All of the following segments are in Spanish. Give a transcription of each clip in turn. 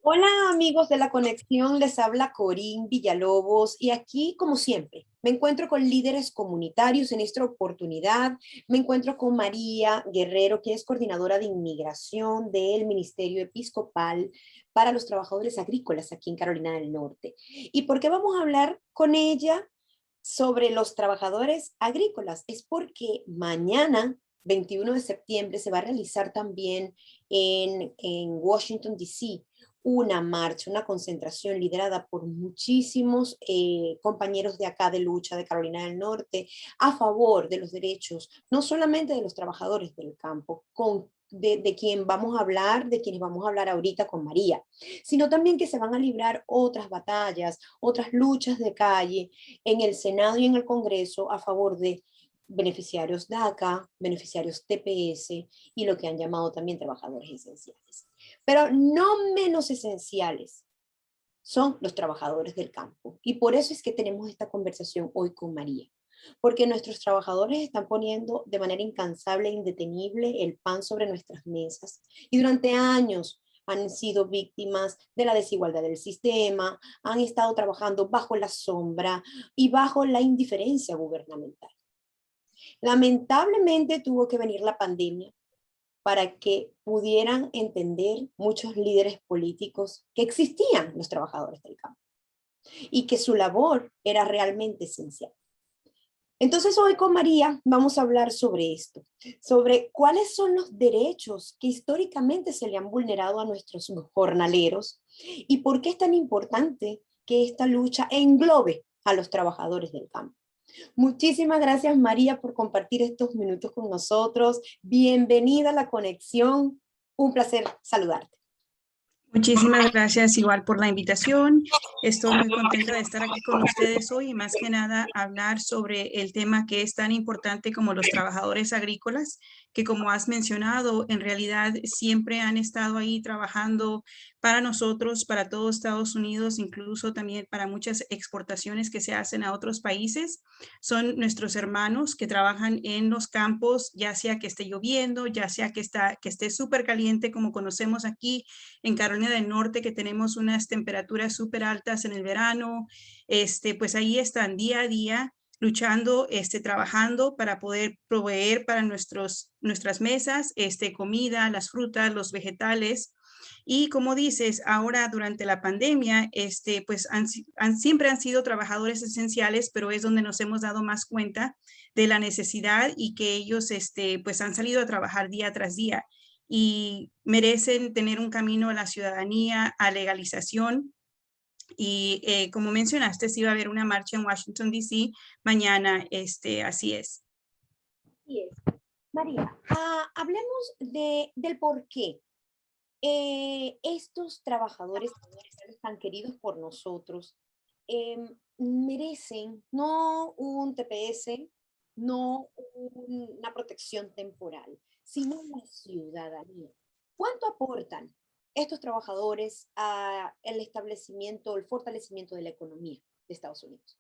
Hola amigos de la conexión, les habla Corín Villalobos y aquí, como siempre, me encuentro con líderes comunitarios en esta oportunidad. Me encuentro con María Guerrero, que es coordinadora de inmigración del Ministerio Episcopal para los trabajadores agrícolas aquí en Carolina del Norte. ¿Y por qué vamos a hablar con ella sobre los trabajadores agrícolas? Es porque mañana, 21 de septiembre, se va a realizar también en Washington, D.C., una marcha, una concentración liderada por muchísimos compañeros de acá de lucha de Carolina del Norte a favor de los derechos, no solamente de los trabajadores del campo, de quien vamos a hablar, de quienes vamos a hablar ahorita con María, sino también que se van a librar otras batallas, otras luchas de calle en el Senado y en el Congreso a favor de beneficiarios DACA, beneficiarios TPS y lo que han llamado también trabajadores esenciales. Pero no menos esenciales son los trabajadores del campo. Y por eso es que tenemos esta conversación hoy con María. Porque nuestros trabajadores están poniendo de manera incansable e indetenible el pan sobre nuestras mesas. Y durante años han sido víctimas de la desigualdad del sistema, han estado trabajando bajo la sombra y bajo la indiferencia gubernamental. Lamentablemente tuvo que venir la pandemia para que pudieran entender muchos líderes políticos que existían los trabajadores del campo y que su labor era realmente esencial. Entonces hoy con María vamos a hablar sobre esto, sobre cuáles son los derechos que históricamente se le han vulnerado a nuestros jornaleros y por qué es tan importante que esta lucha englobe a los trabajadores del campo. Muchísimas gracias, María, por compartir estos minutos con nosotros. Bienvenida a la conexión. Un placer saludarte. Muchísimas gracias igual por la invitación. Estoy muy contenta de estar aquí con ustedes hoy y más que nada hablar sobre el tema que es tan importante como los trabajadores agrícolas, que como has mencionado, en realidad siempre han estado ahí trabajando para nosotros, para todo Estados Unidos, incluso también para muchas exportaciones que se hacen a otros países. Son nuestros hermanos que trabajan en los campos, ya sea que esté lloviendo, ya sea que esté súper caliente como conocemos aquí en Carolina del Norte, que tenemos unas temperaturas súper altas en el verano, pues ahí están día a día luchando, trabajando para poder proveer para nuestras mesas, comida, las frutas, los vegetales. Y como dices, ahora durante la pandemia, pues siempre han sido trabajadores esenciales, pero es donde nos hemos dado más cuenta de la necesidad y que ellos, pues han salido a trabajar día tras día y merecen tener un camino a la ciudadanía, a legalización. Y como mencionaste, sí va a haber una marcha en Washington, D.C. mañana, así es. Así es. María, hablemos del por qué estos trabajadores tan queridos por nosotros merecen no un TPS, no una protección temporal, sino la ciudadanía. ¿Cuánto aportan estos trabajadores al establecimiento, el fortalecimiento de la economía de Estados Unidos?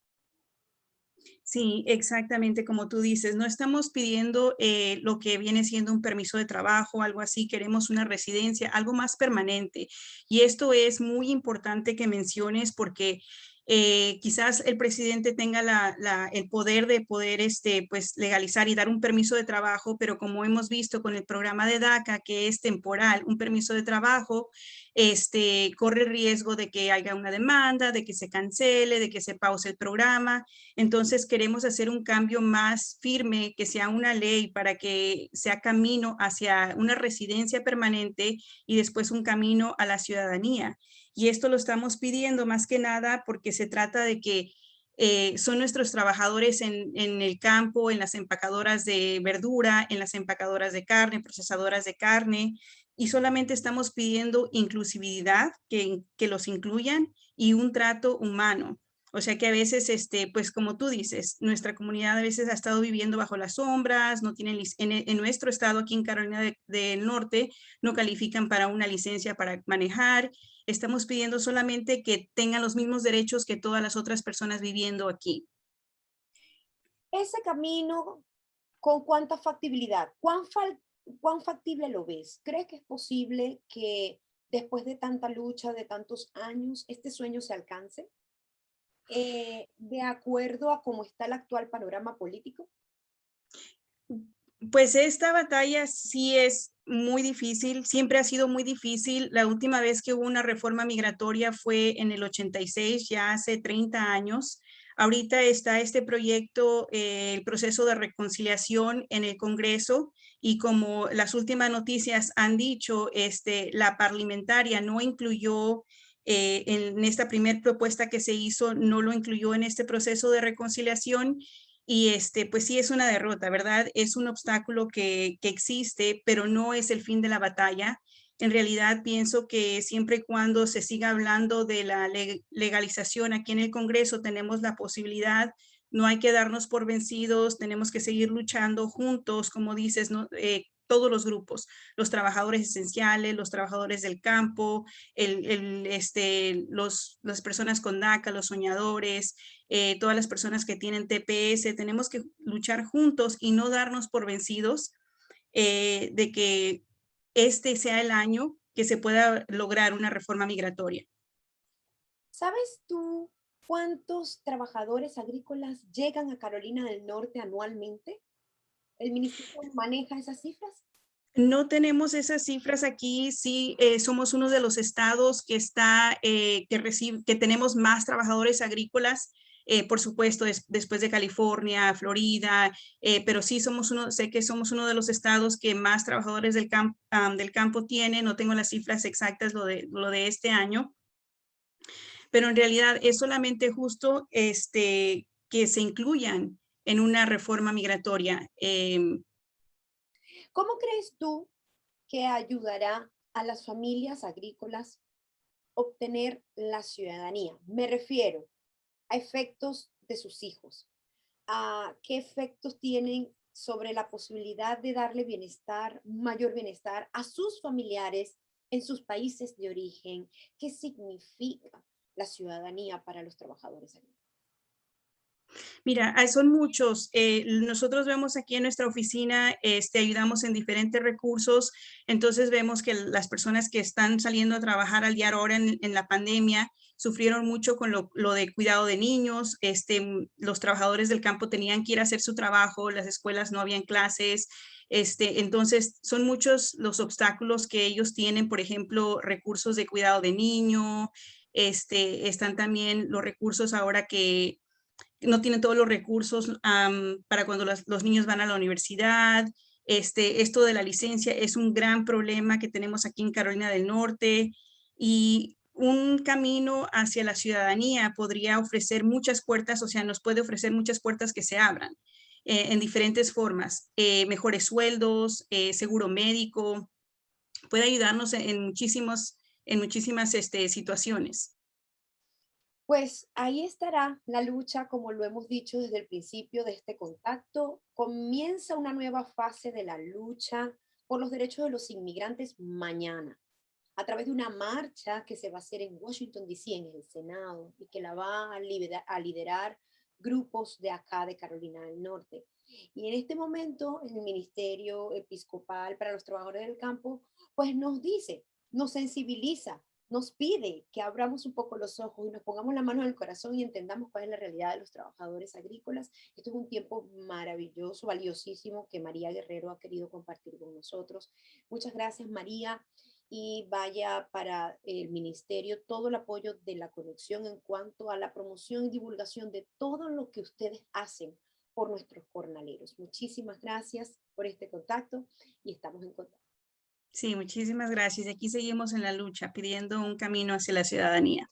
Sí, exactamente como tú dices, no estamos pidiendo lo que viene siendo un permiso de trabajo, algo así, queremos una residencia, algo más permanente. Y esto es muy importante que menciones porque quizás el presidente tenga el poder de poder pues, legalizar y dar un permiso de trabajo, pero como hemos visto con el programa de DACA, que es temporal, un permiso de trabajo, corre el riesgo de que haya una demanda, de que se cancele, de que se pause el programa. Entonces queremos hacer un cambio más firme, que sea una ley para que sea camino hacia una residencia permanente y después un camino a la ciudadanía. Y esto lo estamos pidiendo más que nada porque se trata de que son nuestros trabajadores en el campo, en las empacadoras de verdura, en las empacadoras de carne, procesadoras de carne, y solamente estamos pidiendo inclusividad, que los incluyan y un trato humano. O sea que a veces, pues como tú dices, nuestra comunidad a veces ha estado viviendo bajo las sombras, no tienen, en nuestro estado aquí en Carolina del Norte, no califican para una licencia para manejar. Estamos pidiendo solamente que tengan los mismos derechos que todas las otras personas viviendo aquí. Ese camino, ¿con cuánta factibilidad? ¿Cuán factible lo ves? ¿Crees que es posible que después de tanta lucha, de tantos años, este sueño se alcance, de acuerdo a cómo está el actual panorama político? Pues esta batalla sí es muy difícil, siempre ha sido muy difícil. La última vez que hubo una reforma migratoria fue en el 86, ya hace 30 años. Ahorita está este proyecto, el proceso de reconciliación en el Congreso, y como las últimas noticias han dicho, la parlamentaria no incluyó en esta primera propuesta que se hizo, no lo incluyó en este proceso de reconciliación. Y pues sí es una derrota, ¿verdad? Es un obstáculo que existe, pero no es el fin de la batalla. En realidad pienso que siempre y cuando se siga hablando de la legalización aquí en el Congreso, tenemos la posibilidad. No hay que darnos por vencidos, tenemos que seguir luchando juntos, como dices, ¿no? Todos los grupos, los trabajadores esenciales, los trabajadores del campo, las personas con DACA, los soñadores, todas las personas que tienen TPS, tenemos que luchar juntos y no darnos por vencidos, de que este sea el año que se pueda lograr una reforma migratoria. ¿Sabes tú cuántos trabajadores agrícolas llegan a Carolina del Norte anualmente? ¿El ministerio maneja esas cifras? No tenemos esas cifras aquí, sí, somos uno de los estados que está, que tenemos más trabajadores agrícolas, por supuesto, después de California, Florida, pero sí somos uno, sé que somos uno de los estados que más trabajadores del campo tiene. No tengo las cifras exactas, lo de este año, pero en realidad es solamente justo que se incluyan en una reforma migratoria. ¿Cómo crees tú que ayudará a las familias agrícolas obtener la ciudadanía? Me refiero a efectos de sus hijos, a qué efectos tienen sobre la posibilidad de darle bienestar, mayor bienestar a sus familiares en sus países de origen, qué significa la ciudadanía para los trabajadores agrícolas. Mira, son muchos. Nosotros vemos aquí en nuestra oficina, ayudamos en diferentes recursos. Entonces vemos que las personas que están saliendo a trabajar al día ahora en la pandemia sufrieron mucho con lo de cuidado de niños. Los trabajadores del campo tenían que ir a hacer su trabajo, las escuelas no habían clases. Entonces son muchos los obstáculos que ellos tienen, por ejemplo, recursos de cuidado de niño. Están también los recursos ahora que no tienen todos los recursos para cuando los niños van a la universidad. Esto de la licencia es un gran problema que tenemos aquí en Carolina del Norte, y un camino hacia la ciudadanía podría ofrecer muchas puertas, o sea, nos puede ofrecer muchas puertas que se abran en diferentes formas. Mejores sueldos, seguro médico, puede ayudarnos en muchísimas situaciones. Pues ahí estará la lucha, como lo hemos dicho desde el principio de este contacto. Comienza una nueva fase de la lucha por los derechos de los inmigrantes mañana, a través de una marcha que se va a hacer en Washington, D.C., en el Senado, y que la va a liderar grupos de acá, de Carolina del Norte. Y en este momento, el Ministerio Episcopal para los Trabajadores del Campo, pues nos dice, nos sensibiliza, nos pide que abramos un poco los ojos y nos pongamos la mano en el corazón y entendamos cuál es la realidad de los trabajadores agrícolas. Esto es un tiempo maravilloso, valiosísimo, que María Guerrero ha querido compartir con nosotros. Muchas gracias, María, y vaya para el ministerio todo el apoyo de la conexión en cuanto a la promoción y divulgación de todo lo que ustedes hacen por nuestros jornaleros. Muchísimas gracias por este contacto y estamos en contacto. Sí, muchísimas gracias. Aquí seguimos en la lucha, pidiendo un camino hacia la ciudadanía.